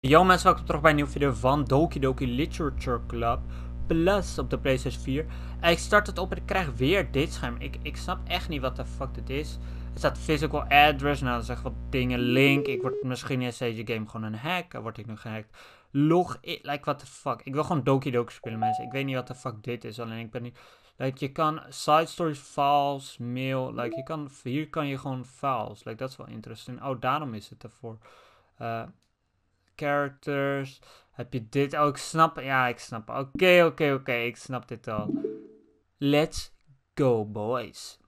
Yo mensen, welkom terug bij een nieuwe video van Doki Doki Literature Club Plus op de PlayStation 4. En ik start het op en ik krijg weer dit scherm. Ik snap echt niet wat de fuck dit is. Er staat physical address, nou dat zegt wat dingen, link. Ik word misschien in deze game gewoon een hack. Word ik nu gehackt. Log in, like what the fuck. Ik wil gewoon Doki Doki spelen mensen. Ik weet niet wat de fuck dit is, alleen ik ben niet... Like je kan side stories, files, mail, like je kan, hier kan je gewoon files. Like dat is wel interessant. Oh, daarom is het ervoor. Characters. Heb je dit ook? Ik snap. Ja, ik snap. Oké. Ik snap dit al. Let's go, boys.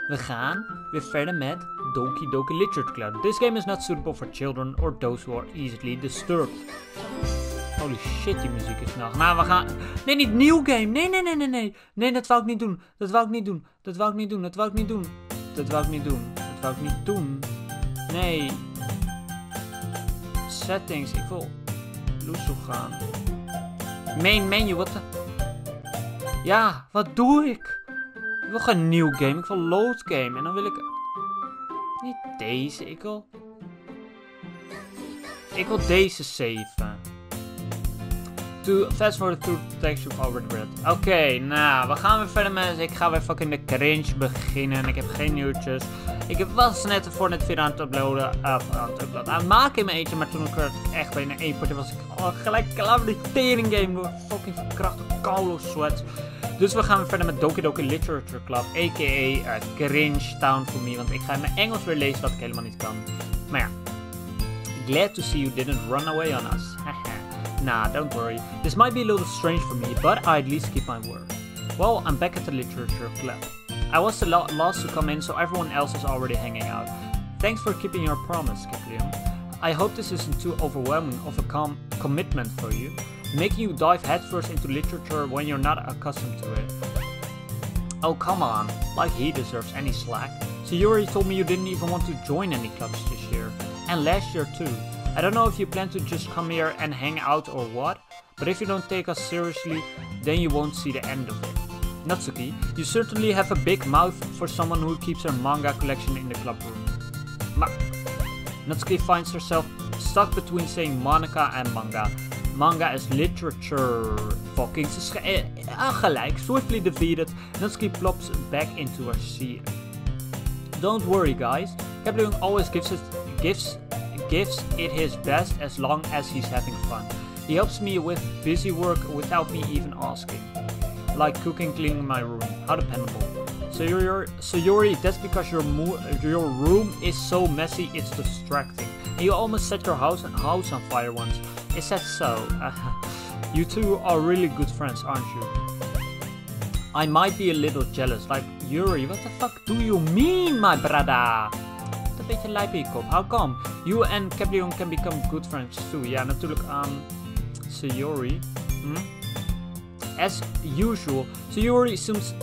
We gaan weer verder met Doki Doki Literature Club. This game is not suitable for children or those who are easily disturbed. Holy shit, die muziek is snel. Nou, we gaan... Nee, niet nieuw game. Nee. Nee, dat wou ik niet doen. Dat wou ik niet doen. Nee. Settings, ik wil Lusso gaan. Main menu, wat de... Ja, wat doe ik? Ik wil geen nieuw game, ik wil load game. En dan wil ik... Niet deze, ik wil deze saven. To fast forward through the text you've already read. Oké, nou, we gaan weer verder mensen. Ik ga weer fucking de cringe beginnen. Ik heb geen nieuwtjes. Ik was net voor net weer aan het uploaden. Aan het maken in mijn eentje. Maar toen ik er echt bijna één potje was ik gelijk klaar met die tering game. Door fucking verkracht door koude sweat. Dus we gaan weer verder met Doki Doki Literature Club. A.k.a. Cringe Town for me. Want ik ga in mijn Engels weer lezen wat ik helemaal niet kan. Maar ja. Glad to see you didn't run away on us. Nah, don't worry. This might be a little strange for me, but I at least keep my word. Well, I'm back at the Literature Club. I was the last to come in, so everyone else is already hanging out. Thanks for keeping your promise, Kiplium. I hope this isn't too overwhelming of a commitment for you, making you dive headfirst into literature when you're not accustomed to it. Oh, come on. Like he deserves any slack. So you already told me you didn't even want to join any clubs this year. And last year too. I don't know if you plan to just come here and hang out or what, but if you don't take us seriously, then you won't see the end of it. Natsuki, you certainly have a big mouth for someone who keeps her manga collection in the club room. Natsuki finds herself stuck between saying Monica and manga. Manga is literature. Fucking gelijk. Swiftly defeated, Natsuki plops back into her seat. Don't worry guys, Captain always gives it his best as long as he's having fun. He helps me with busy work without me even asking. Like cooking, cleaning my room. How dependable. Sayori, that's because your room is so messy it's distracting. And you almost set your house on fire once. Is that so? You two are really good friends, aren't you? I might be a little jealous. Like, Yuri, what the fuck do you mean, my brother? Een beetje lijp in je kop. How come? You and Caprion can become good friends too. Ja, natuurlijk. Sayori. As usual, Sayori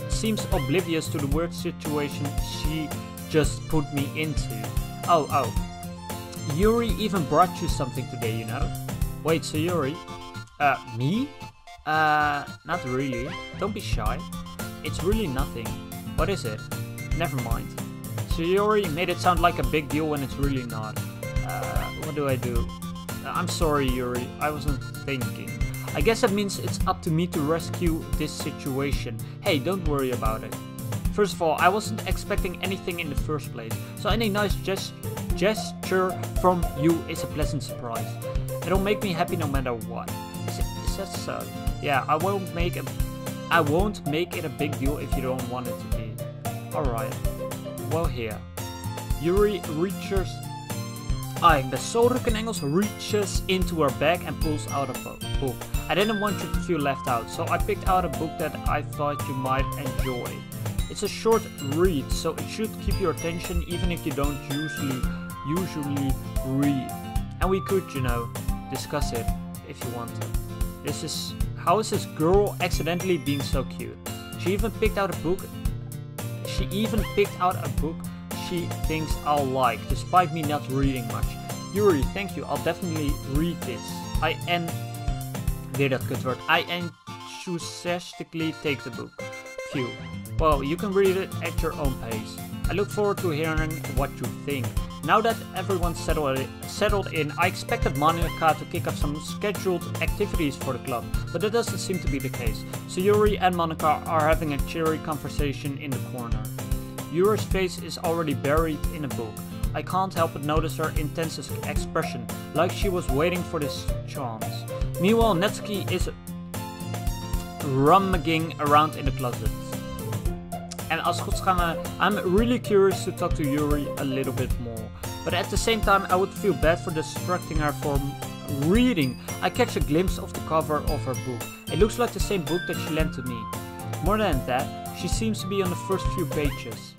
seems oblivious to the weird situation she just put me into. Oh. Yuri even brought you something today, you know? Wait, Sayori? Me? Not really. Don't be shy. It's really nothing. What is it? Never mind. Sayori made it sound like a big deal when it's really not. What do I do? I'm sorry, Yuri. I wasn't thinking. I guess that means it's up to me to rescue this situation. Hey, don't worry about it. First of all, I wasn't expecting anything in the first place, so any nice gesture from you is a pleasant surprise. It'll make me happy no matter what. Is that so? Yeah, I won't make it a big deal if you don't want it to be. Alright. Well, here. Yuri reaches... ik ben zo druk in Engels. Reaches into her bag and pulls out a book. I didn't want you to feel left out, so I picked out a book that I thought you might enjoy. It's a short read, so it should keep your attention even if you don't usually read. And we could, you know, discuss it if you want to. How is this girl accidentally being so cute? She even picked out a book she thinks I'll like, despite me not reading much. Yuri, thank you, I'll definitely read this. I enthusiastically take the book. Phew. Well, you can read it at your own pace. I look forward to hearing what you think. Now that everyone's settled in, I expected Monica to kick off some scheduled activities for the club, but that doesn't seem to be the case. So Yuri and Monica are having a cheery conversation in the corner. Yuri's face is already buried in a book. I can't help but notice her intense expression, like she was waiting for this chance. Meanwhile, Netsuki is rummaging around in the closet. And als het goed is I'm really curious to talk to Yuri a little bit more. But at the same time, I would feel bad for distracting her from reading. I catch a glimpse of the cover of her book. It looks like the same book that she lent to me. More than that, she seems to be on the first few pages.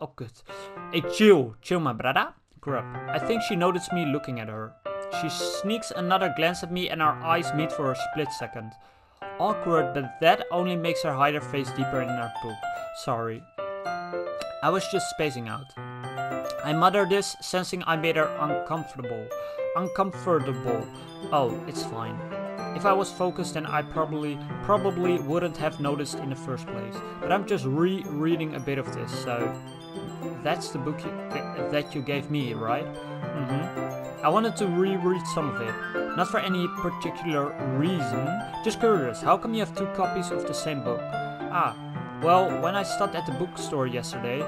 Oh good. Hey, chill my brother. Grub. I think she noticed me looking at her. She sneaks another glance at me and our eyes meet for a split second. Awkward, but that only makes her hide her face deeper in her book. Sorry. I was just spacing out. I mutter this, sensing I made her uncomfortable. Oh, it's fine. If I was focused, then I probably wouldn't have noticed in the first place. But I'm just rereading a bit of this, so... That's the book that you gave me, right? I wanted to reread some of it. Not for any particular reason. Just curious, how come you have 2 copies of the same book? Well, when I stopped at the bookstore yesterday...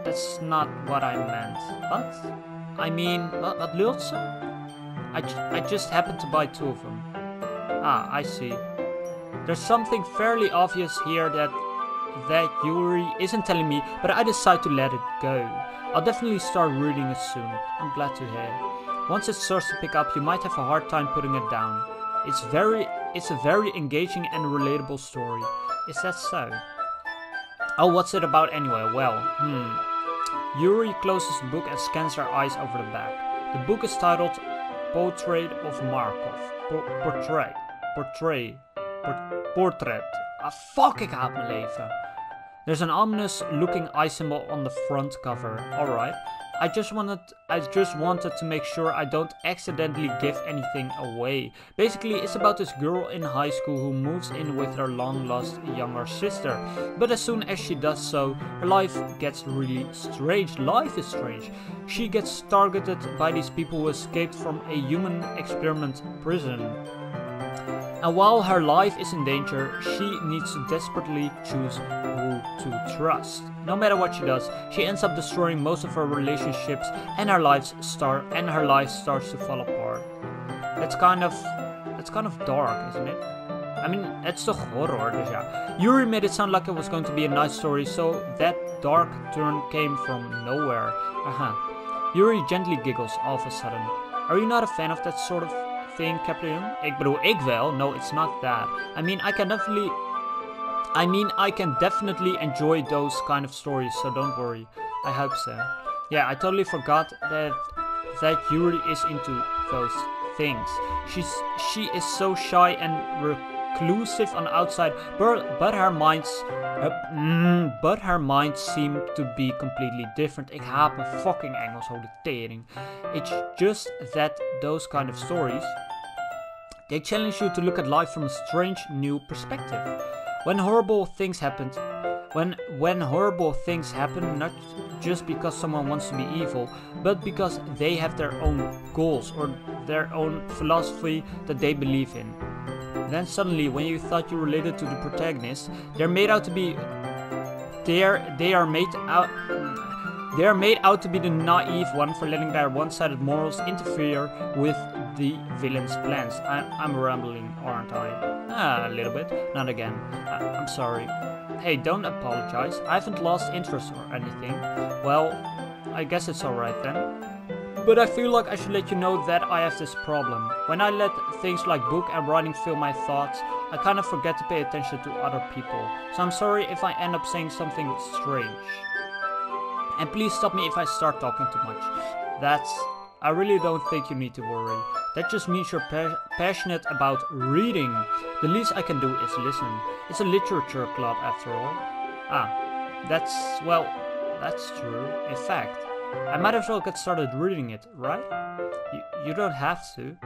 that's not what I meant. What? I mean, wat lult ze? I just happened to buy 2 of them. I see. There's something fairly obvious here that Yuri isn't telling me, but I decide to let it go. I'll definitely start reading it soon. I'm glad to hear. Once it starts to pick up, you might have a hard time putting it down. It's a very engaging and relatable story. Is that so? Oh, what's it about anyway? Well, Yuri closes the book and scans her eyes over the back. The book is titled Portrait of Markov. Portrait. Fuck, ik haat mijn leven. There's an ominous looking eye symbol on the front cover. Alright. I just wanted to make sure I don't accidentally give anything away. Basically, it's about this girl in high school who moves in with her long-lost younger sister. But as soon as she does so, her life gets really strange. Life is strange. She gets targeted by these people who escaped from a human experiment prison. And while her life is in danger, she needs to desperately choose who to trust. No matter what she does, she ends up destroying most of her relationships, and her life starts to fall apart. That's kind of dark, isn't it? I mean, it's toch horror, dus ja. Yuri made it sound like it was going to be a nice story, so that dark turn came from nowhere. Yuri gently giggles all of a sudden. Are you not a fan of that sort of thing, Caprium? Ik bedoel, ik wel. No, it's not that. I mean, I can definitely enjoy those kind of stories, so don't worry. I hope so. Yeah, I totally forgot that Yuri is into those things. She is so shy and reclusive on the outside, but her mind seemed to be completely different. Ik haat mijn fucking Engels, holy tering. It's just that those kind of stories, they challenge you to look at life from a strange new perspective. When horrible things happen, not just because someone wants to be evil, but because they have their own goals or their own philosophy that they believe in. Then suddenly, when you thought you related to the protagonist, they are made out to be the naive one for letting their one-sided morals interfere with the villain's plans. I'm rambling, aren't I? A little bit. Not again. I'm sorry. Hey, don't apologize. I haven't lost interest or anything. Well, I guess it's alright then. But I feel like I should let you know that I have this problem. When I let things like book and writing fill my thoughts, I kind of forget to pay attention to other people. So I'm sorry if I end up saying something strange. And please stop me if I start talking too much. I really don't think you need to worry. That just means you're passionate about reading. The least I can do is listen. It's a literature club after all. That's true. In fact, I might as well get started reading it, right? You don't have to.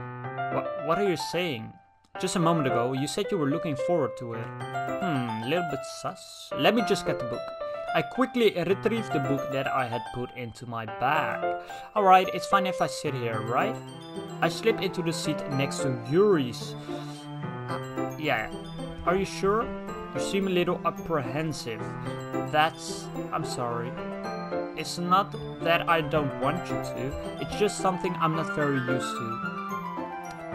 What are you saying? Just a moment ago, you said you were looking forward to it. A little bit sus. Let me just get the book. I quickly retrieved the book that I had put into my bag. Alright, it's fine if I sit here, right? I slip into the seat next to Yuri's. Yeah, are you sure? You seem a little apprehensive. I'm sorry. It's not that I don't want you to, it's just something I'm not very used to.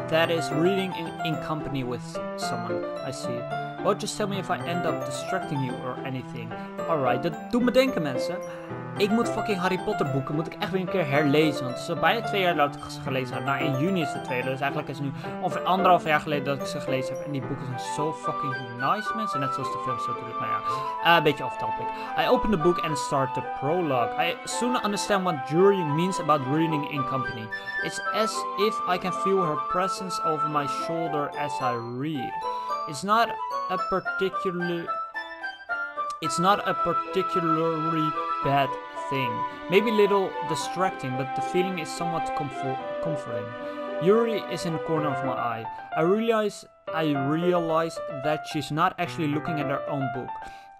That is reading in company with someone, I see. Well, just tell me if I end up distracting you or anything. Alright, dat doet me denken, mensen. Ik moet fucking Harry Potter boeken, moet ik echt weer een keer herlezen. Want het is al bijna 2 jaar dat ik ze gelezen heb. Nou, in juni is het tweede, dus eigenlijk is het nu ongeveer 1,5 jaar geleden dat ik ze gelezen heb. En die boeken zijn zo fucking nice, mensen. Net zoals de films natuurlijk, maar ja. Een beetje off topic. I open the book and start the prologue. I soon understand what Yuri means about reading in company. It's as if I can feel her presence over my shoulder as I read. It's not a particularly bad thing. Maybe a little distracting, but the feeling is somewhat comforting. Yuri is in the corner of my eye. I realize that she's not actually looking at her own book.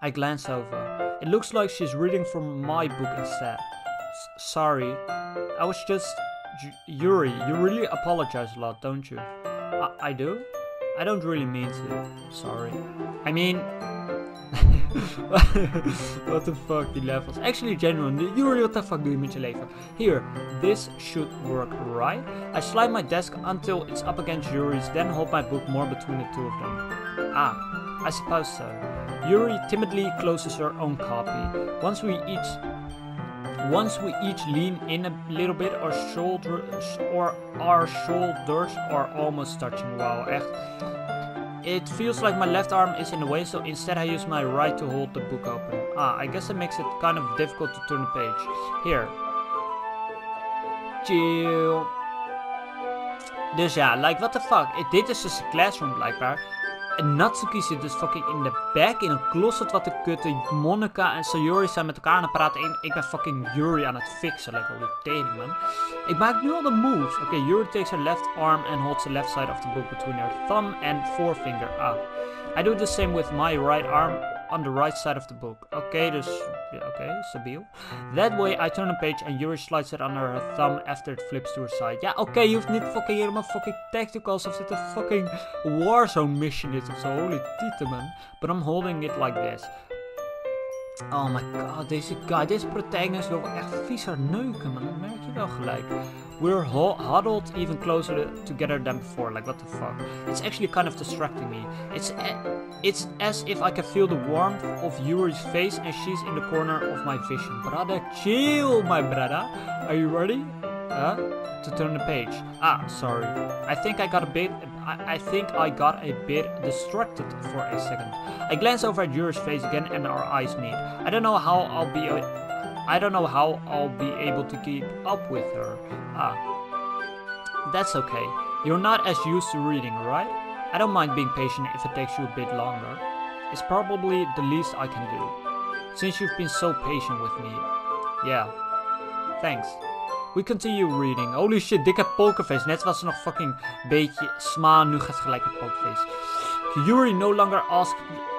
I glance over. It looks like she's reading from my book instead. Sorry, I was just... Yuri, you really apologize a lot, don't you? I do? I don't really mean to. Sorry. I mean... What the fuck, die levels. Actually genuine. Yuri, what the fuck doe je met je leven? Here, this should work, right? I slide my desk until it's up against Yuri's, then hold my book more between the two of them. Ah, I suppose so. Yuri timidly closes her own copy. Once we each lean in a little bit, our shoulders are almost touching. Wow, echt. It feels like my left arm is in the way, so instead I use my right to hold the book open. Ah, I guess it makes it kind of difficult to turn the page. Here. Chill. Dus ja, like what the fuck. Dit is dus een classroom blijkbaar. En Natsuki zit dus fucking in de back in een closet wat de kutte. Monica en Sayori zijn met elkaar aan het praten. Ik ben fucking Yuri aan het fixen. Like holy tering, man. Ik maak nu al de moves. Oké, Yuri takes her left arm and holds the left side of the book between her thumb and forefinger. Ah. I do the same with my right arm on the right side of the book. Oké, dus... Oké, stabiel. That way I turn a page and Yuri slides it under her thumb after it flips to her side. Ja, oké, je hoeft niet fucking helemaal fucking tactical alsof dit een fucking Warzone mission is of zo. Holy tieten, man. But I'm holding it like this. Oh my god, deze protagonist wil echt vies haar neuken, man. Dat merk je wel gelijk. We're huddled even closer together than before. Like, what the fuck? It's actually kind of distracting me. It's as if I can feel the warmth of Yuri's face and she's in the corner of my vision. Brother, chill, my brother. Are you ready? To turn the page. Ah, sorry. I think I got a bit distracted for a second. I glance over at Yuri's face again and our eyes meet. I don't know how I'll be able to keep up with her. Ah. That's okay. You're not as used to reading, right? I don't mind being patient if it takes you a bit longer. It's probably the least I can do. Since you've been so patient with me. Yeah. Thanks. We continue reading. Holy shit, dikke pokerface. Net was ze nog fucking beetje sma, nu gaat ze gelijk een pokerface. Yuri no longer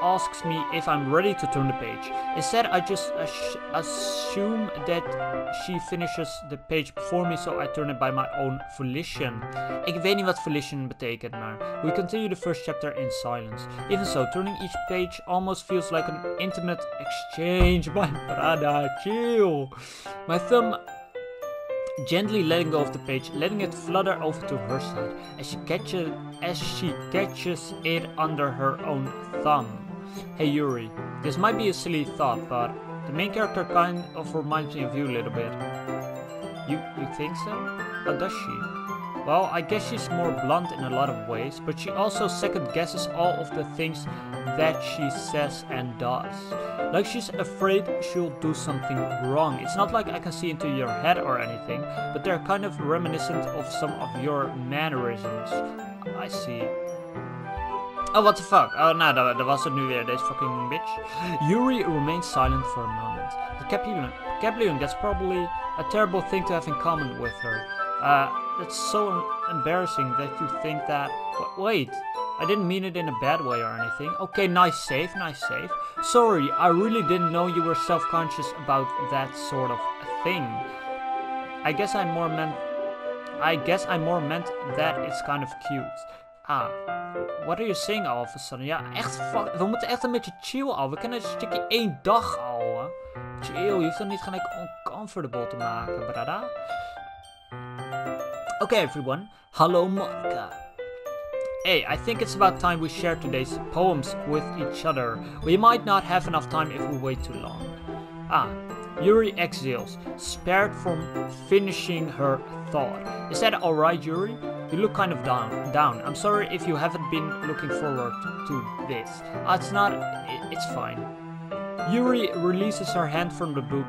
asks me if I'm ready to turn the page. Instead, I just assume that she finishes the page before me, so I turn it by my own volition. Ik weet niet wat volition betekent, maar we continue the first chapter in silence. Even so, turning each page almost feels like an intimate exchange. My brother, chill. My thumb gently letting go of the page, letting it flutter over to her side as she catches it under her own thumb. Hey Yuri, this might be a silly thought, but the main character kind of reminds me of you a little bit. You think so? How does she? Well, I guess she's more blunt in a lot of ways, but she also second guesses all of the things that she says and does. Like she's afraid she'll do something wrong. It's not like I can see into your head or anything, but they're kind of reminiscent of some of your mannerisms. I see. Oh, what the fuck? Oh, nou, dat was het nu weer, deze fucking bitch. Yuri remains silent for a moment. The Caplion, that's probably a terrible thing to have in common with her. It's so embarrassing that you think that... Wait, I didn't mean it in a bad way or anything. Okay, nice save, nice save. Sorry, I really didn't know you were self-conscious about that sort of thing. I guess I more meant that it's kind of cute. Ah, what are you saying all of a sudden? Ja, echt fuck. We moeten echt een beetje chill al. We kennen een stukje 1 dag al. Hè. Chill, je hoeft dan niet gelijk uncomfortable te maken, brada. Okay, everyone. Hello, Monica. Hey, I think it's about time we share today's poems with each other. We might not have enough time if we wait too long. Ah, Yuri exhales, spared from finishing her thought. Is that alright, Yuri? You look kind of down. I'm sorry if you haven't been looking forward to this. It's fine. Yuri releases her hand from the book,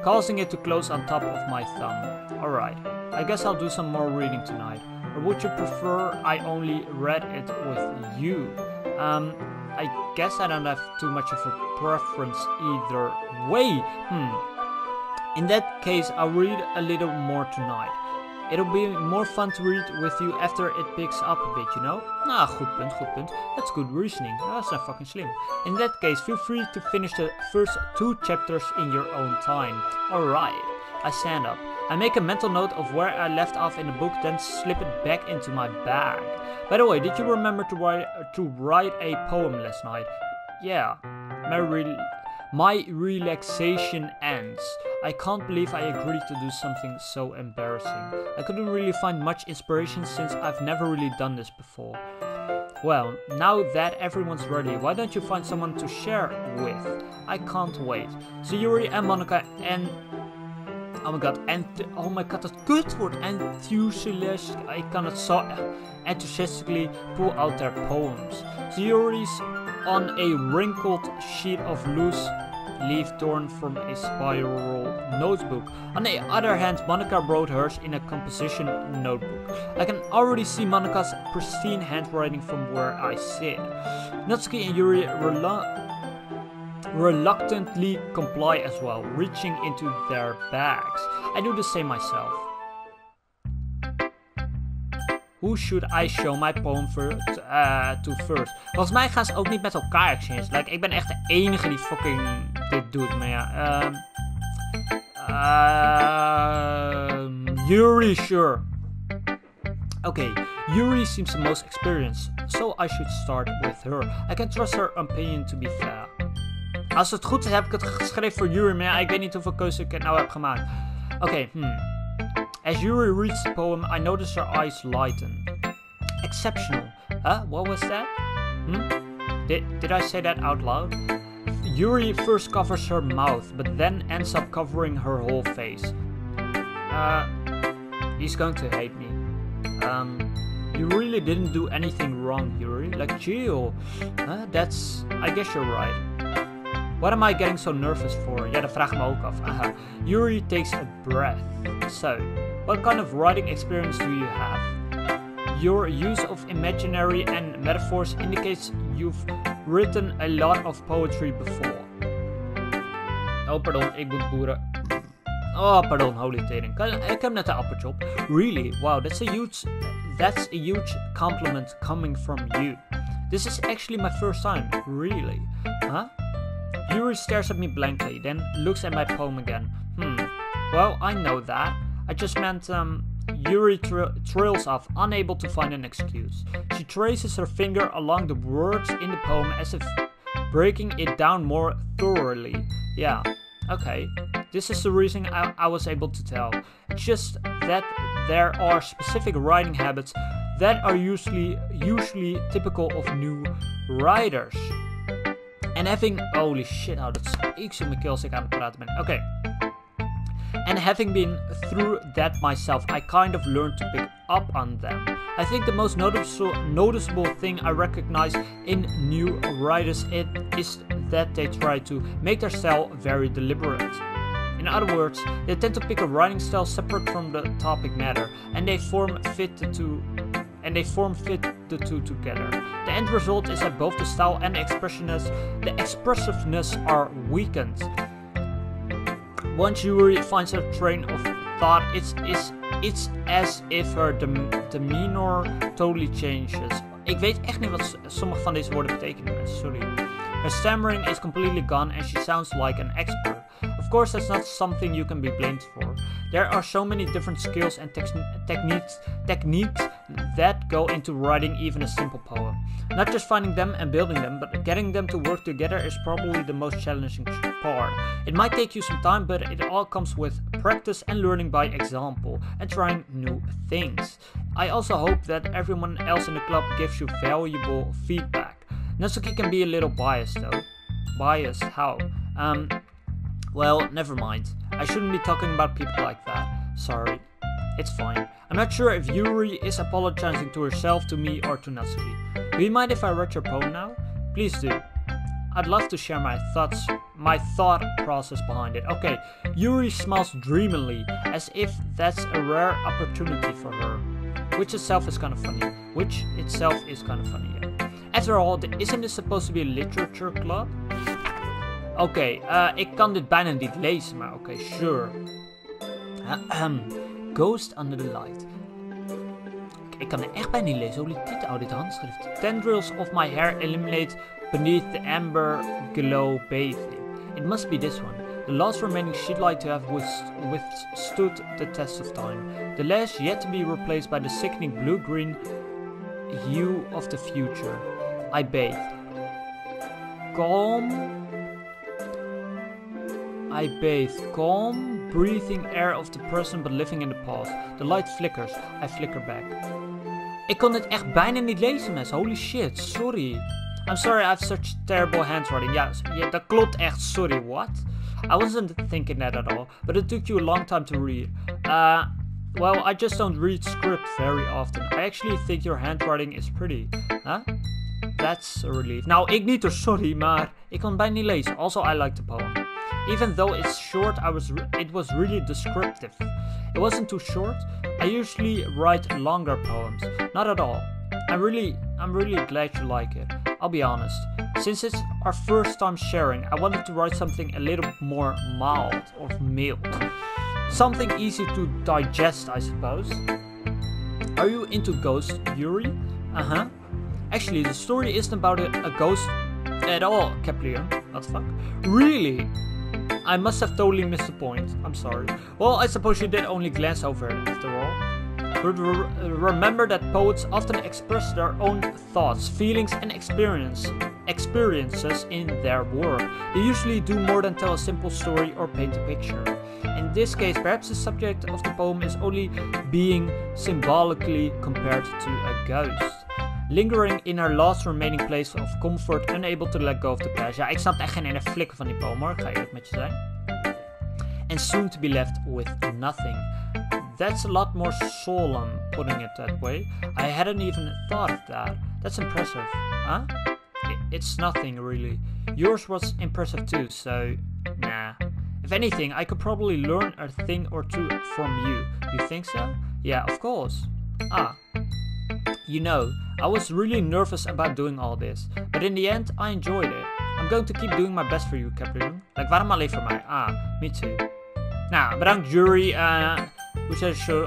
causing it to close on top of my thumb. Alright, I guess I'll do some more reading tonight. Or would you prefer I only read it with you? I guess I don't have too much of a preference either way. In that case, I'll read a little more tonight. It'll be more fun to read with you after it picks up a bit, you know? Ah, goed punt. That's good reasoning. That's not fucking slim. In that case, feel free to finish the first 2 chapters in your own time. Alright. I stand up. I make a mental note of where I left off in the book, then slip it back into my bag. By the way, did you remember to write a poem last night? Yeah. My relaxation ends. I can't believe I agreed to do something so embarrassing. I couldn't really find much inspiration since I've never really done this before. Well, now that everyone's ready, why don't you find someone to share with? I can't wait. So Yuri and Monica and... Oh my god, dat kutwoord. Enthusiast. I cannot so enthusiastically pull out their poems. So Yuri's on a wrinkled sheet of loose leaf torn from a spiral notebook. On the other hand, Monica wrote hers in a composition notebook. I can already see Monica's pristine handwriting from where I sit. Natsuki and Yuri reluctantly comply as well, reaching into their bags. I do the same myself. Who should I show my poem to first? Volgens mij gaan ze ook niet met elkaar exchange. Like, ik ben echt de enige die fucking dit doet. Maar ja, Yuri, sure. Okay, Yuri seems the most experienced, so I should start with her. I can trust her opinion to be fair. Als het goed is, heb ik het geschreven voor Yuri, maar ja, ik weet niet hoeveel keuzes ik nou heb gemaakt. Oké, As Yuri reads the poem, I notice her eyes lighten. Exceptional. Huh? What was that? Did I say that out loud? Yuri first covers her mouth, but then ends up covering her whole face. He's going to hate me. You really didn't do anything wrong, Yuri. Like, chill. I guess you're right. What am I getting so nervous for? Ja, dat vraag ik me ook af. Aha. Yuri takes a breath. So, what kind of writing experience do you have? Your use of imaginary and metaphors indicates you've written a lot of poetry before. Oh, pardon, ik moet boeren. Oh, pardon, holy tering. Ik heb net een appeltje op. Really? Wow, that's a huge compliment coming from you. This is actually my first time. Really? Huh? Yuri stares at me blankly, then looks at my poem again. Well, I know that. I just meant, Yuri trails off, unable to find an excuse. She traces her finger along the words in the poem as if breaking it down more thoroughly. Yeah, okay. This is the reason I was able to tell. It's just that there are specific writing habits that are usually typical of new writers. And having... Holy shit, nou dat steekt zo in mijn keel als ik aan het praten ben. Oké. And having been through that myself, I kind of learned to pick up on them. I think the most noticeable thing I recognize in new writers is that they try to make their style very deliberate. In other words, they tend to pick a writing style separate from the topic matter, and they form fit the two together. The end result is that both the style and the expressiveness are weakened. Once Yuri finds her train of thought it's as if her demeanor totally changes. Ik weet echt niet wat sommige van deze woorden betekenen, mensen. Sorry. Her stammering is completely gone and she sounds like an expert. Of course, that's not something you can be blamed for. There are so many different skills and techniques that go into writing even a simple poem. Not just finding them and building them, but getting them to work together is probably the most challenging part. It might take you some time, but it all comes with practice and learning by example and trying new things. I also hope that everyone else in the club gives you valuable feedback. Natsuki can be a little biased though. Biased? How? Well, never mind. I shouldn't be talking about people like that. Sorry. It's fine. I'm not sure if Yuri is apologizing to herself, to me, or to Natsuki. Do you mind if I read your poem now? Please do. I'd love to share my thought process behind it. Okay, Yuri smiles dreamily, as if that's a rare opportunity for her. Which itself is kind of funny. Yeah. After all, isn't this supposed to be a literature club? Oké, ik kan dit bijna niet lezen, maar oké, sure. Ghost under the light. Ik kan het echt bijna niet lezen. Holy titel, dit handschrift. Tendrils of my hair illuminate beneath the amber glow bathing. It must be this one. The last remaining sheetlight to have withstood the test of time. The last yet to be replaced by the sickening blue-green hue of the future. I bathe. Calm, breathing air of the present but living in the past. The light flickers. I flicker back. Ik kon het echt bijna niet lezen, mensen. Holy shit, sorry. I'm sorry I have such terrible handwriting. Ja, dat klopt echt. Sorry, what? I wasn't thinking that at all, but it took you a long time to read. Well, I just don't read script very often. I actually think your handwriting is pretty. Huh? That's a relief. Nou, ik niet, sorry, maar ik kon het bijna niet lezen. Also, I like the poem. Even though it's short, it was really descriptive. It wasn't too short. I usually write longer poems. Not at all. I'm really glad you like it. I'll be honest. Since it's our first time sharing, I wanted to write something a little more mild or mild. Something easy to digest, I suppose. Are you into ghosts, Yuri? Uh-huh. Actually, the story isn't about a ghost at all, Caprion. What the fuck? Really? I must have totally missed the point. I'm sorry. Well, I suppose you did only glance over it, after all. But remember that poets often express their own thoughts, feelings, and experiences in their work. They usually do more than tell a simple story or paint a picture. In this case, perhaps the subject of the poem is only being symbolically compared to a ghost. Lingering in her last remaining place of comfort, unable to let go of the past. Ja, ik snap echt geen ene flikker van die poem hoor, ik ga eerlijk met je zijn. And soon to be left with nothing. That's a lot more solemn, putting it that way. I hadn't even thought of that. That's impressive. Huh? It's nothing, really. Yours was impressive too, so nah. If anything, I could probably learn a thing or two from you. You think so? Yeah, of course. Ah. You know, I was really nervous about doing all this, but in the end, I enjoyed it. I'm going to keep doing my best for you, Caprion. Like, waarom alleen voor mij? Ah, me too. Nou, bedankt Yuri. Hoe zeg je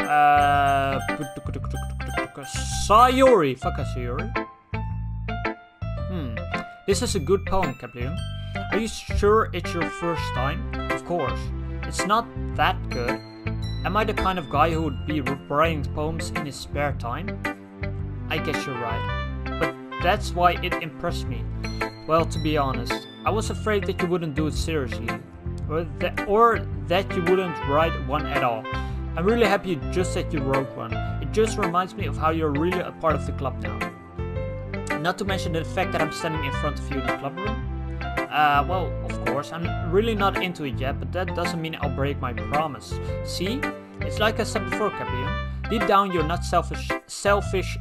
Sayori. Fuck a Sayori. This is a good poem, Caprion. Are you sure it's your first time? Of course. It's not that good. Am I the kind of guy who would be writing poems in his spare time? I guess you're right. But that's why it impressed me. Well, to be honest, I was afraid that you wouldn't do it seriously. Or that you wouldn't write one at all. I'm really happy just that you wrote one. It just reminds me of how you're really a part of the club now. Not to mention the fact that I'm standing in front of you in the club room. Well, of course, I'm really not into it yet, but that doesn't mean I'll break my promise. See? It's like I said before, Caprion. Deep down, you're not selfish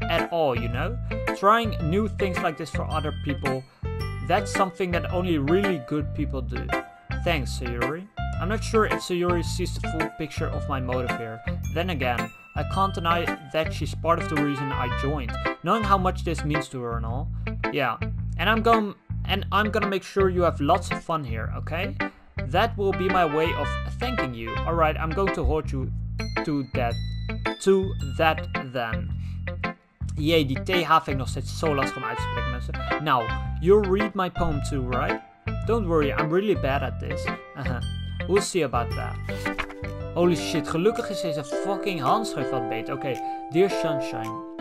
at all, you know? Trying new things like this for other people, that's something that only really good people do. Thanks, Sayori. I'm not sure if Sayori sees the full picture of my motive here. Then again, I can't deny that she's part of the reason I joined, knowing how much this means to her and all. Yeah, and I'm gonna make sure you have lots of fun here, okay? That will be my way of thanking you. Alright, I'm going to hold you to that then. Jee, die TH vind ik nog steeds zo lastig om uit te spreken, mensen. Now, you'll read my poem too, right? Don't worry, I'm really bad at this. We'll see about that. Holy shit, gelukkig is deze fucking handschrift wat beter. Oké, dear sunshine.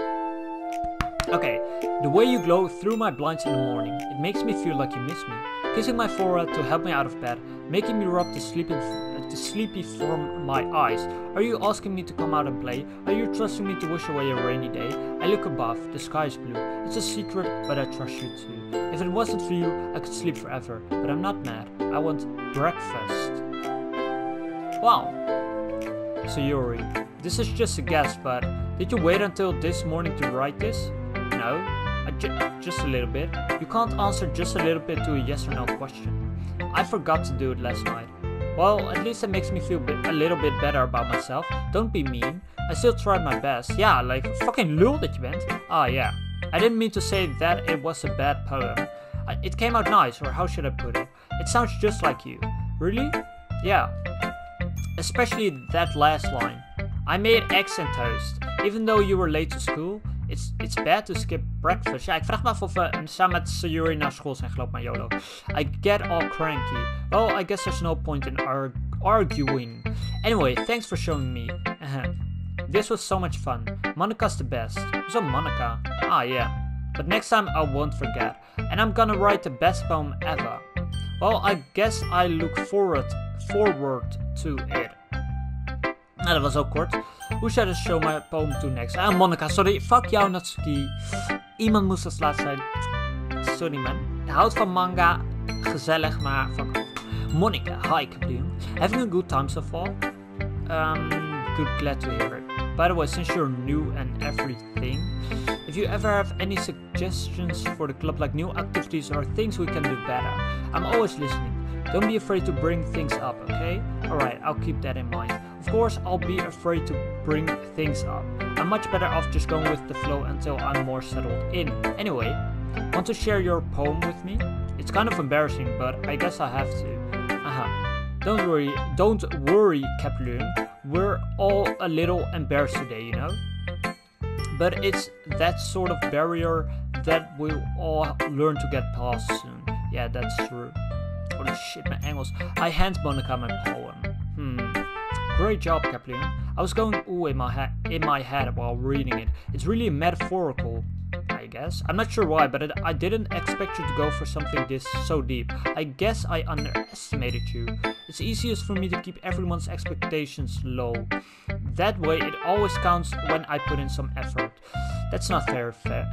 Okay, the way you glow through my blinds in the morning, it makes me feel like you miss me. Kissing my forehead to help me out of bed, making me rub the sleepy from my eyes. Are you asking me to come out and play? Are you trusting me to wish away a rainy day? I look above, the sky is blue. It's a secret, but I trust you too. If it wasn't for you, I could sleep forever, but I'm not mad. I want breakfast. Wow. Sayuri, this is just a guess, but did you wait until this morning to write this? No, just a little bit. You can't answer just a little bit to a yes or no question. I forgot to do it last night. Well, at least it makes me feel a little bit better about myself. Don't be mean. I still tried my best. Yeah, like fucking lul dat je bent. Ah, yeah. I didn't mean to say that it was a bad poem. It came out nice, or how should I put it? It sounds just like you. Really? Yeah. Especially that last line. I made eggs and toast. Even though you were late to school, it's bad to skip breakfast. Ja, ik vraag me af of we samen met Sayuri naar school zijn gelopen, maar YOLO. I get all cranky. Well, I guess there's no point in arguing. Anyway, thanks for showing me. This was so much fun. Monica's the best. Who's a Monica? Ah, yeah. But next time I won't forget. And I'm gonna write the best poem ever. Well, I guess I look forward to it. Nou, dat was ook kort. Who should I show my poem to next? Ah, Monica, sorry. Fuck jou, Natsuki. Iemand moest als laatste zijn. Sorry, man. Houdt van manga. Gezellig, maar fuck off. Monica, hi, Kaboom. Having a good time so far? Good, glad to hear it. By the way, since you're new and everything, if you ever have any suggestions for the club, like new activities or things we can do better, I'm always listening. Don't be afraid to bring things up, okay? Alright, I'll keep that in mind. Of course, I'll be afraid to bring things up. I'm much better off just going with the flow until I'm more settled in. Anyway, want to share your poem with me? It's kind of embarrassing, but I guess I have to. Don't worry, Kaploon. We're all a little embarrassed today, you know? But it's that sort of barrier that we'll all learn to get past soon. Yeah, that's true. Holy shit, my Engels. I hand Monica my poem. Great job, Kaploon. I was going ooh in my head while reading it. It's really metaphorical, I guess. I'm not sure why, but I didn't expect you to go for something so deep. I guess I underestimated you. It's easiest for me to keep everyone's expectations low. That way, it always counts when I put in some effort. That's not very fair.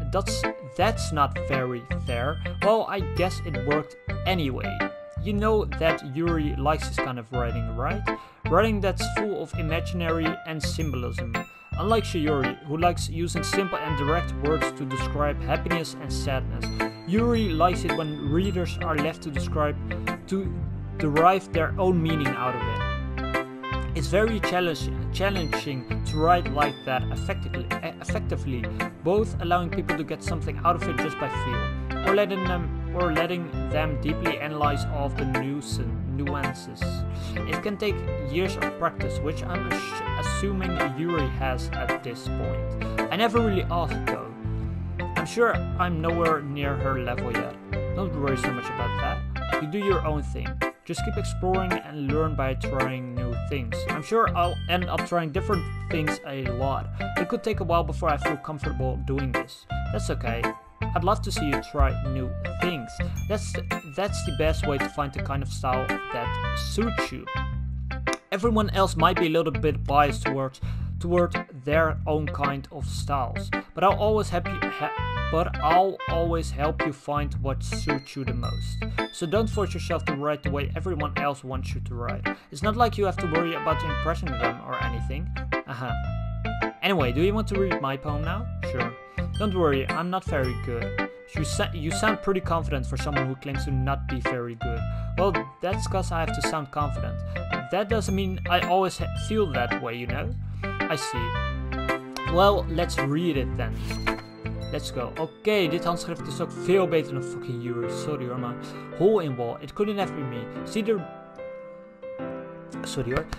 That's not very fair. Well, I guess it worked anyway. You know that Yuri likes this kind of writing, right? Writing that's full of imaginary and symbolism. Unlike Sayuri, who likes using simple and direct words to describe happiness and sadness, Yuri likes it when readers are left to derive their own meaning out of it. It's very challenging to write like that effectively, both allowing people to get something out of it just by feel, or letting them deeply analyze all of the nuances. It can take years of practice, which I'm assuming Yuri has at this point. I never really asked though. I'm sure I'm nowhere near her level yet. Don't worry so much about that. You do your own thing. Just keep exploring and learn by trying new things. I'm sure I'll end up trying different things a lot. It could take a while before I feel comfortable doing this. That's okay. I'd love to see you try new things. That's the best way to find the kind of style that suits you. Everyone else might be a little bit biased toward their own kind of styles, but I'll always help you find what suits you the most. So don't force yourself to write the way everyone else wants you to write. It's not like you have to worry about impressing them or anything. Anyway, do you want to read my poem now? Sure. Don't worry, I'm not very good. You sound pretty confident for someone who claims to not be very good. Well, that's because I have to sound confident. That doesn't mean I always feel that way, you know? I see. Well, let's read it then. Let's go. Oké, dit handschrift is ook veel beter dan fucking Yuri. Sorry hoor, maar hole in wall. It couldn't have been me.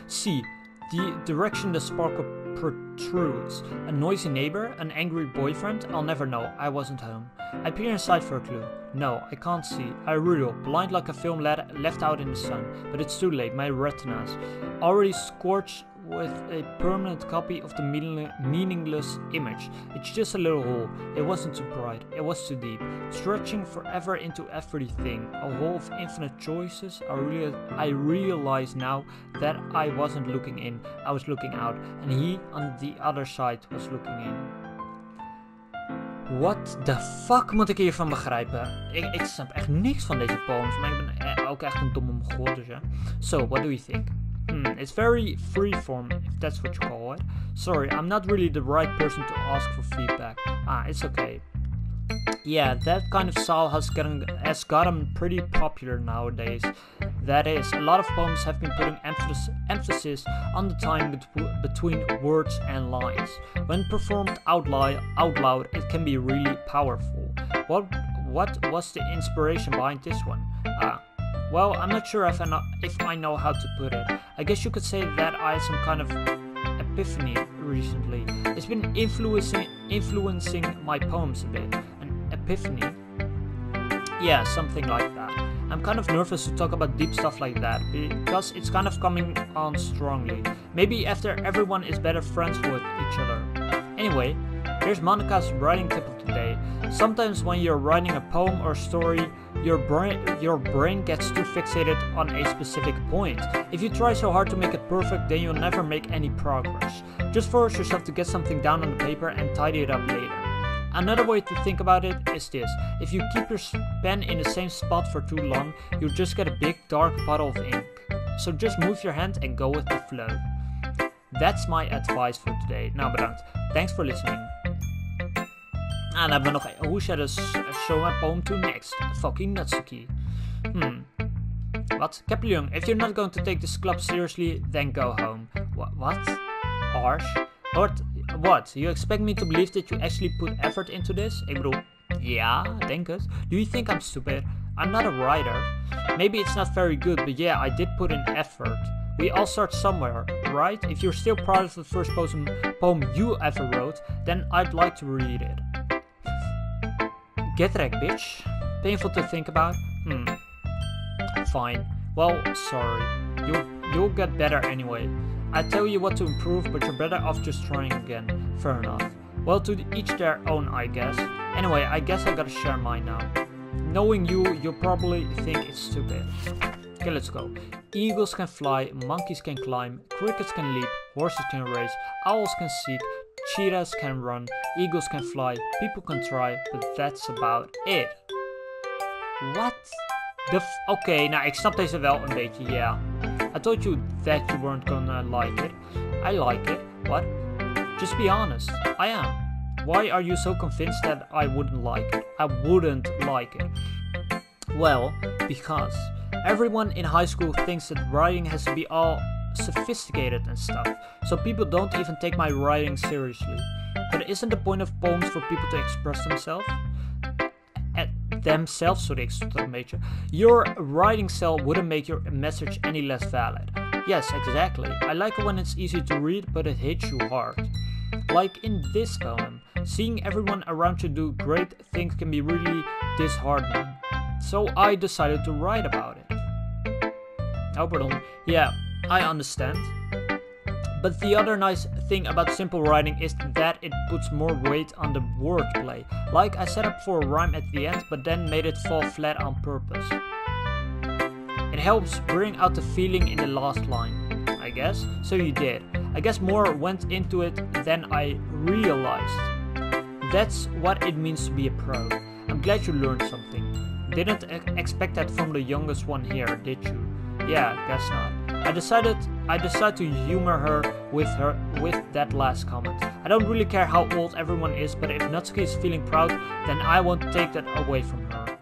See, the direction the sparkle protrudes. A noisy neighbor? An angry boyfriend? I'll never know. I wasn't home. I peer inside for a clue. No, I can't see. I riddle, blind like a film left out in the sun. But it's too late. My retinas already scorched with a permanent copy of the meaningless image. It's just a little hole. It wasn't too bright. It was too deep. Stretching forever into everything. A hole of infinite choices. I realize now that I wasn't looking in. I was looking out. And he on the other side was looking in. What the fuck moet ik hiervan begrijpen? Ik snap echt niks van deze poems, maar ik ben ook echt een domme mogol, dus ja. So, what do you think? It's very freeform, if that's what you call it. Sorry, I'm not really the right person to ask for feedback. It's okay. Yeah, that kind of style has gotten pretty popular nowadays. That is, a lot of poems have been putting emphasis on the time between words and lines. When performed out loud, it can be really powerful. What was the inspiration behind this one? Well, I'm not sure if I know how to put it. I guess you could say that I had some kind of epiphany recently. It's been influencing my poems a bit. An epiphany? Yeah, something like that. I'm kind of nervous to talk about deep stuff like that, because it's kind of coming on strongly. Maybe after everyone is better friends with each other. Anyway, here's Monica's writing tip of the day. Sometimes when you're writing a poem or story, your brain gets too fixated on a specific point. If you try so hard to make it perfect, then you'll never make any progress. Just force yourself to get something down on the paper and tidy it up later. Another way to think about it is this: if you keep your pen in the same spot for too long, you'll just get a big dark puddle of ink. So just move your hand and go with the flow. That's my advice for today. Nou, bedankt. Thanks for listening. Dan hebben we nog een. Who should I show my poem to next? Fucking Natsuki. What? Caprilyung, if you're not going to take this club seriously, then go home. What? Harsh? What? You expect me to believe that you actually put effort into this? Ik bedoel, ja, denk het. Do you think I'm stupid? I'm not a writer. Maybe it's not very good, but yeah, I did put in effort. We all start somewhere, right? If you're still proud of the first poem you ever wrote, then I'd like to read it. Get wrecked, bitch. Painful to think about? Fine. Well, sorry. You'll get better anyway. I tell you what to improve, but you're better off just trying again. Fair enough. Well, to each their own, I guess. Anyway, I guess I gotta share mine now. Knowing you'll probably think it's stupid. Okay, let's go. Eagles can fly, monkeys can climb, crickets can leap, horses can race, owls can seek, cheetahs can run, eagles can fly, people can try, but that's about it. What? Oké, nou ik snap deze wel een beetje, yeah. I told you that you weren't gonna like it. I like it. What? Just be honest. I am. Why are you so convinced that I wouldn't like it? I wouldn't like it. Well, because everyone in high school thinks that writing has to be all sophisticated and stuff, so people don't even take my writing seriously. But isn't the point of poems for people to express themselves? Your writing style wouldn't make your message any less valid. Yes, exactly. I like it when it's easy to read, but it hits you hard. Like in this poem, seeing everyone around you do great things can be really disheartening. So I decided to write about it. Oh, pardon. Yeah, I understand. But the other nice thing about simple writing is that it puts more weight on the wordplay. Like I set up for a rhyme at the end, but then made it fall flat on purpose. It helps bring out the feeling in the last line, I guess. So you did. I guess more went into it than I realized. That's what it means to be a pro. I'm glad you learned something. Didn't expect that from the youngest one here, did you? Yeah, guess not. I decided to humor her with that last comment. I don't really care how old everyone is, but if Natsuki is feeling proud, then I won't take that away from her.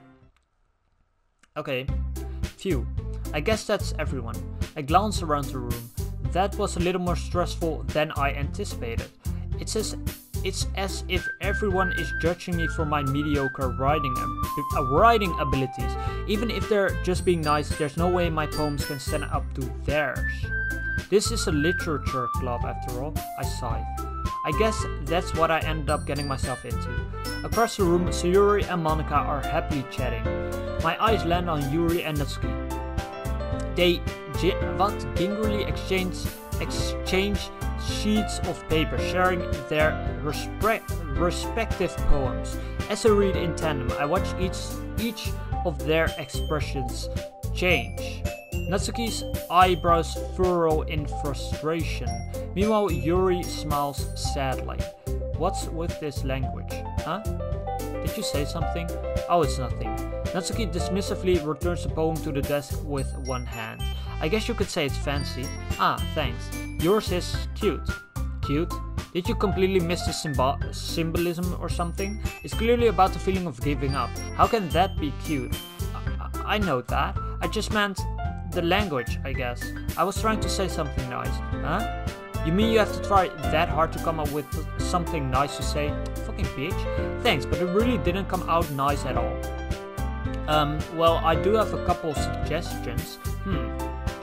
Okay. Phew. I guess that's everyone. I glanced around the room. That was a little more stressful than I anticipated. It's as if everyone is judging me for my mediocre writing abilities. Even if they're just being nice, there's no way my poems can stand up to theirs. This is a literature club after all, I sighed. I guess that's what I ended up getting myself into. Across the room, Sayuri and Monica are happily chatting. My eyes land on Yuri and Natsuki. They gingerly exchange sheets of paper, sharing their respective poems. As I read in tandem, I watch each of their expressions change. Natsuki's eyebrows furrow in frustration. Meanwhile, Yuri smiles sadly. What's with this language? Huh? Did you say something? Oh, it's nothing. Natsuki dismissively returns the poem to the desk with one hand. I guess you could say it's fancy. Ah, thanks. Yours is cute. Cute? Did you completely miss the symbolism or something? It's clearly about the feeling of giving up. How can that be cute? I know that. I just meant the language, I guess. I was trying to say something nice. Huh? You mean you have to try that hard to come up with something nice to say? Fucking bitch. Thanks, but it really didn't come out nice at all. Well, I do have a couple of suggestions.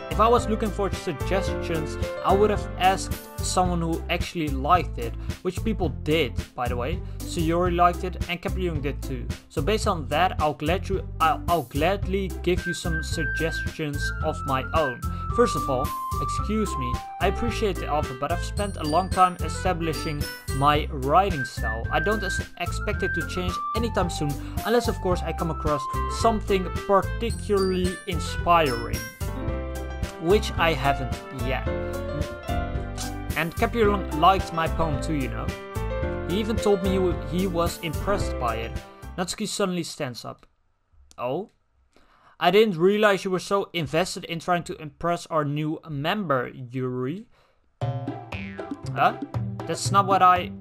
If I was looking for suggestions, I would have asked someone who actually liked it, which people did, by the way. Sayuri liked it and Kapleung did too. So based on that, I'll gladly give you some suggestions of my own. First of all, excuse me, I appreciate the offer, but I've spent a long time establishing my writing style. I don't expect it to change anytime soon, unless of course I come across something particularly inspiring. Which I haven't yet. And Kapleung liked my poem too, you know. He even told me he was impressed by it. Natsuki suddenly stands up. Oh? I didn't realize you were so invested in trying to impress our new member, Yuri. Huh? That's not what I...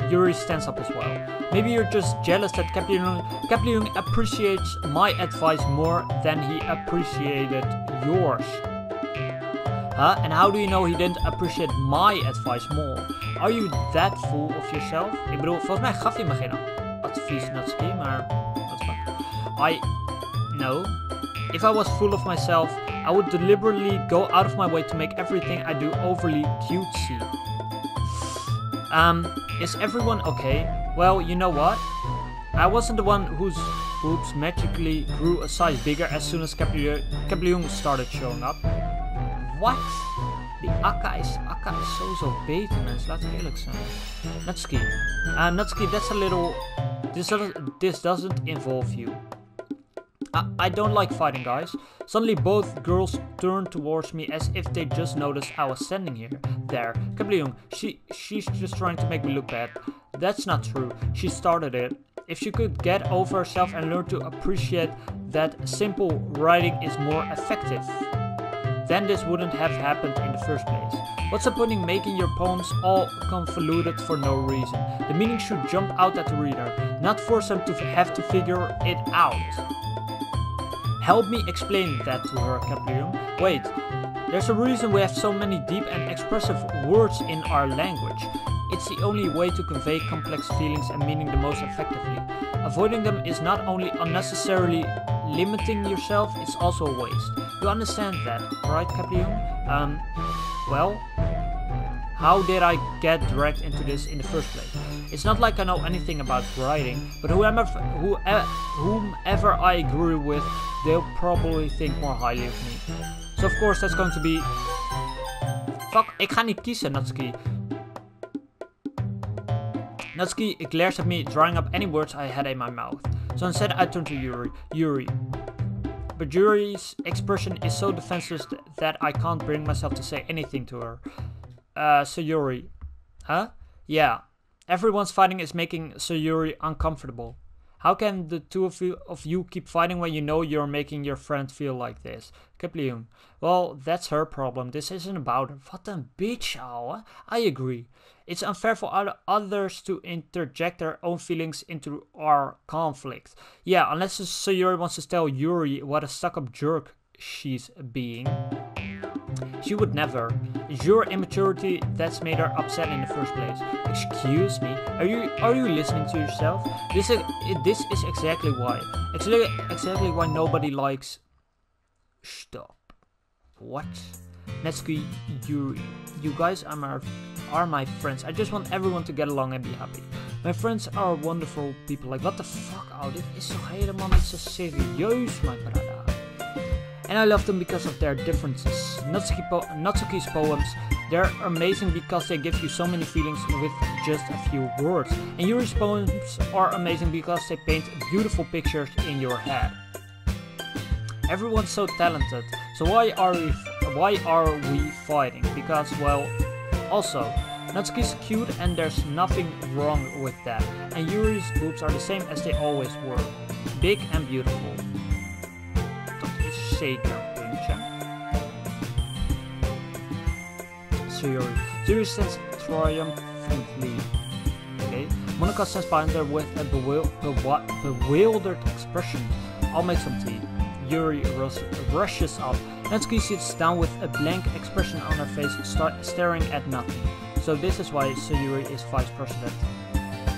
Yuri stands up as well. Maybe you're just jealous that Kapleung appreciates my advice more than he appreciated yours. Huh? And how do you know he didn't appreciate my advice more? Are you that full of yourself? Ik bedoel, volgens mij gaf hij me geen advies, Natsuki, maar... I know. If I was full of myself, I would deliberately go out of my way to make everything I do overly cutesy. Is everyone okay? Well, you know what? I wasn't the one whose boobs magically grew a size bigger as soon as Kapleung started showing up. What? Die akka is sowieso beter, mensen. Laten we eerlijk zijn. Natsuki. Natsuki, that's a little... This doesn't involve you. I don't like fighting, guys. Suddenly both girls turned towards me as if they just noticed I was standing there. Kapleung, she's just trying to make me look bad. That's not true. She started it. If she could get over herself and learn to appreciate that simple writing is more effective, then this wouldn't have happened in the first place. What's the point in making your poems all convoluted for no reason? The meaning should jump out at the reader, not force them to have to figure it out. Help me explain that to her, Kapleung. Wait, there's a reason we have so many deep and expressive words in our language. It's the only way to convey complex feelings and meaning the most effectively. Avoiding them is not only unnecessarily limiting yourself, it's also a waste. You understand that, right, Kapleung? Well, how did I get dragged into this in the first place? It's not like I know anything about writing, but whomever I agree with, they'll probably think more highly of me. So of course that's going to be... Fuck, ik ga niet kiezen, Natsuki. Natsuki glares at me, drying up any words I had in my mouth. So instead I turn to Yuri. But Yuri's expression is so defenseless that I can't bring myself to say anything to her. Sayuri. Huh? Yeah. Everyone's fighting is making Sayuri uncomfortable. How can the two of you keep fighting when you know you're making your friend feel like this? Kapleung. Well, that's her problem. This isn't about her. What a bitch, ouwe. I agree. It's unfair for others to interject their own feelings into our conflict. Yeah, unless Sayuri wants to tell Yuri what a stuck-up jerk she's being. She would never. It's your immaturity that's made her upset in the first place. Excuse me? Are you listening to yourself? This is exactly why. Exactly why nobody likes Stop. What? Natsuki, Yuri, you guys are my friends. I just want everyone to get along and be happy. My friends are wonderful people. Like, what the fuck? Oh, dit is toch helemaal niet zo serieus, my brother. And I love them because of their differences. Natsuki's poems, they're amazing because they give you so many feelings with just a few words. And Yuri's poems are amazing because they paint beautiful pictures in your head. Everyone's so talented, so why are we fighting? Because, well, also, Natsuki's cute and there's nothing wrong with that. And Yuri's boobs are the same as they always were. Big and beautiful. Dat is zeker een puntje. Yuri stands triumphantly. Okay. Monika stands behind her with a bewildered expression. I'll make some tea. Yuri rushes up. Natsuki sits down with a blank expression on her face, staring at nothing. So this is why Sayuri is vice president.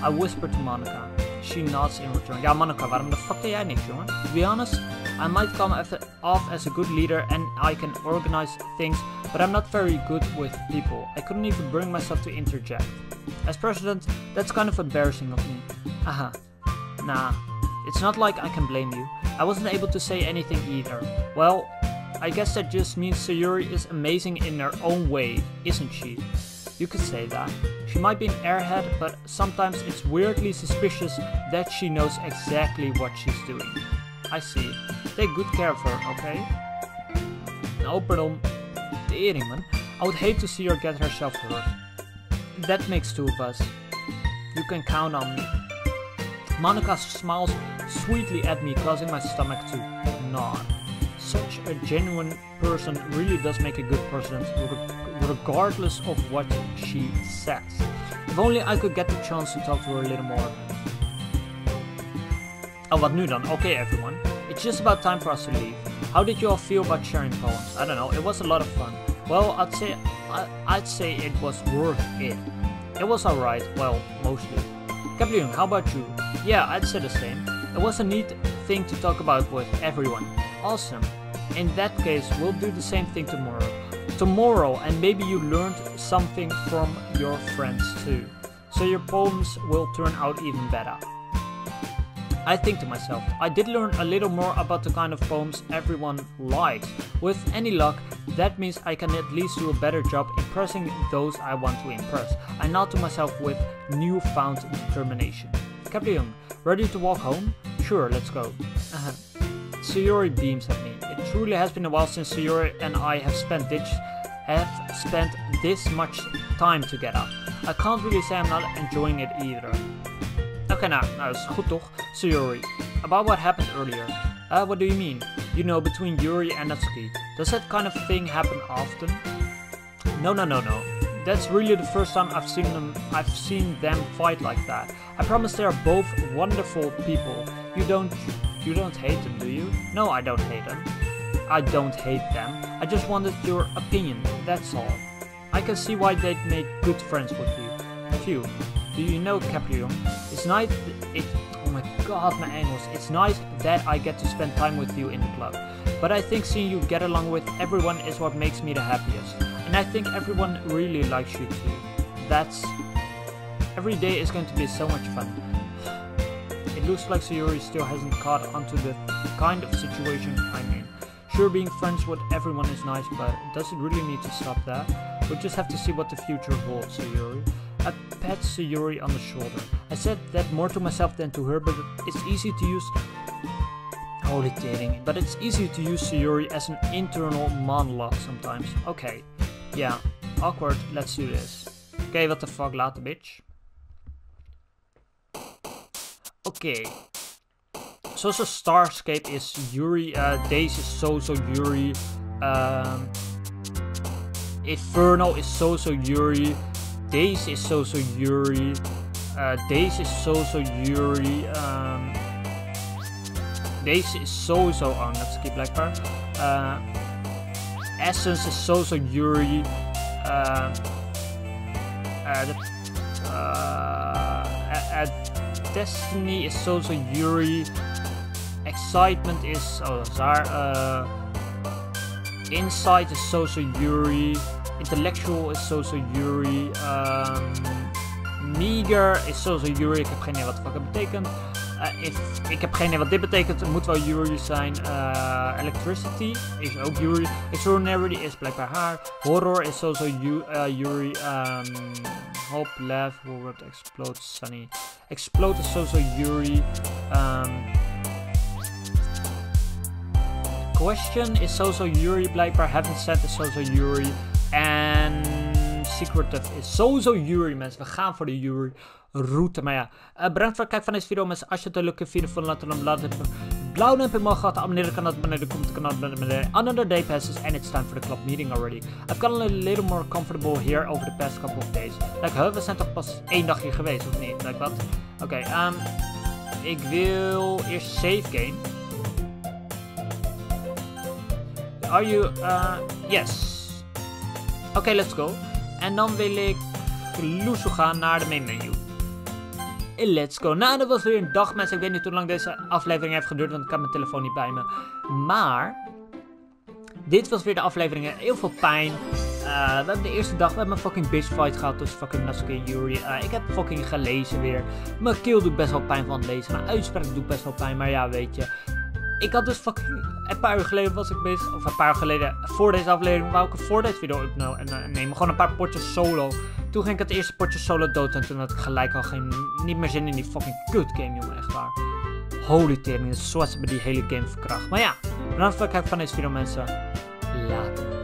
I whisper to Monika. She nods in return. Ja, Monika, waarom de fuck deed jij niks, jongen? To be honest, I might come off as a good leader and I can organize things, but I'm not very good with people. I couldn't even bring myself to interject. As president, that's kind of embarrassing of me. Aha. Nah, it's not like I can blame you. I wasn't able to say anything either. Well, I guess that just means Sayuri is amazing in her own way, isn't she? You could say that. She might be an airhead, but sometimes it's weirdly suspicious that she knows exactly what she's doing. I see. Take good care of her, okay? No, pardon. Tering, man. I would hate to see her get herself hurt. That makes two of us. You can count on me. Monika smiles sweetly at me, causing my stomach to nod. Such a genuine person really does make a good president, regardless of what she says. If only I could get the chance to talk to her a little more. Oh, wat nu dan? Okay, everyone. It's just about time for us to leave. How did you all feel about sharing poems? I don't know, it was a lot of fun. Well, I'd say it was worth it. It was alright, well, mostly. Kaplung, how about you? Yeah, I'd say the same. It was a neat thing to talk about with everyone. Awesome. In that case, we'll do the same thing tomorrow, and maybe you learned something from your friends too. So your poems will turn out even better. I think to myself, I did learn a little more about the kind of poems everyone likes. With any luck, that means I can at least do a better job impressing those I want to impress. I nod to myself with newfound determination. Kaplung, ready to walk home? Sure, let's go. Sayuri beams at me. It truly has been a while since Sayuri and I have spent this much time together. I can't really say I'm not enjoying it either. Okay, nou, dat is goed toch? Sayuri, about what happened earlier. What do you mean? You know, between Yuri and Natsuki. Does that kind of thing happen often? No. That's really the first time I've seen them fight like that. I promise they are both wonderful people. You don't hate them, do you? No, I don't hate them. I don't hate them. I just wanted your opinion, that's all. I can see why they'd make good friends with you. Phew. Do you know, Caprion? It's nice. Oh my god, my Engels. It's nice that I get to spend time with you in the club. But I think seeing you get along with everyone is what makes me the happiest. And I think everyone really likes you too. Every day is going to be so much fun. It looks like Sayuri still hasn't caught onto the kind of situation I'm in. Sure, being friends with everyone is nice, but does it really need to stop that? We'll just have to see what the future holds, Sayuri. I pat Sayuri on the shoulder. I said that more to myself than to her, but it's easy to use... Holy dating. But it's easy to use Sayuri as an internal monologue sometimes. Okay. Yeah. Awkward. Let's do this. Okay, what the fuck, later, bitch. Okay. Zoals Starscape is Yuri. Days is so Yuri. Inferno is so Yuri. Days is so Yuri. Days is so Yuri. Days is so. Oh, let's skip Black part. Essence is so Yuri. Destiny is so Yuri. Excitement is Zar. Insight is Soso Yuri. Intellectual is Soso Yuri. Meager is Soso Yuri. Ik heb geen idee wat de fuck het betekent. Ik heb geen idee wat dit betekent. Het moet wel Yuri zijn. Electricity is ook Yuri. Extraordinary is blijkbaar haar. Horror is Soso Yuri. Hope, laugh, forward, explode, sunny. Explode is Soso Yuri. Question is Soso Yuri blijkbaar. Haven't said is Soso Yuri. En secretive is Soso Yuri, mensen. We gaan voor de Yuri route. Maar ja, bedankt voor het kijken van deze video, mensen. Als je het een leuke video vond, laat dan een blauw duimpje omhoog gehad. Abonneer op het kanaal beneden. Kom op het kanaal beneden. Another day passes and it's time for the club meeting already. I've gotten a little more comfortable here over the past couple of days. Like, we zijn toch pas 1 dag hier geweest, of niet? Like, wat? Oké, ik wil eerst save game. Are you, yes. Oké, let's go. En dan wil ik loesoe gaan naar de main menu. Let's go. Nou, dat was weer een dag, mensen. Ik weet niet hoe lang deze aflevering heeft geduurd, want ik had mijn telefoon niet bij me. Maar dit was weer de aflevering. Heel veel pijn. We hebben de eerste dag, we hebben een fucking bitch fight gehad tussen fucking Natsuki en Yuri. Ik heb fucking gelezen weer. Mijn keel doet best wel pijn van het lezen. Mijn uitspraak doet best wel pijn, maar ja, weet je. Ik had dus fucking, een paar uur geleden was ik bezig, of een paar uur geleden, voor deze aflevering, wou ik het voor deze video nemen. Gewoon een paar potjes solo. Toen ging ik het eerste potje solo dood en toen had ik gelijk al niet meer zin in die fucking kut game, jongen, echt waar. Holy tering, zoals ze bij die hele game verkracht. Maar ja, bedankt voor het kijken van deze video, mensen. Later.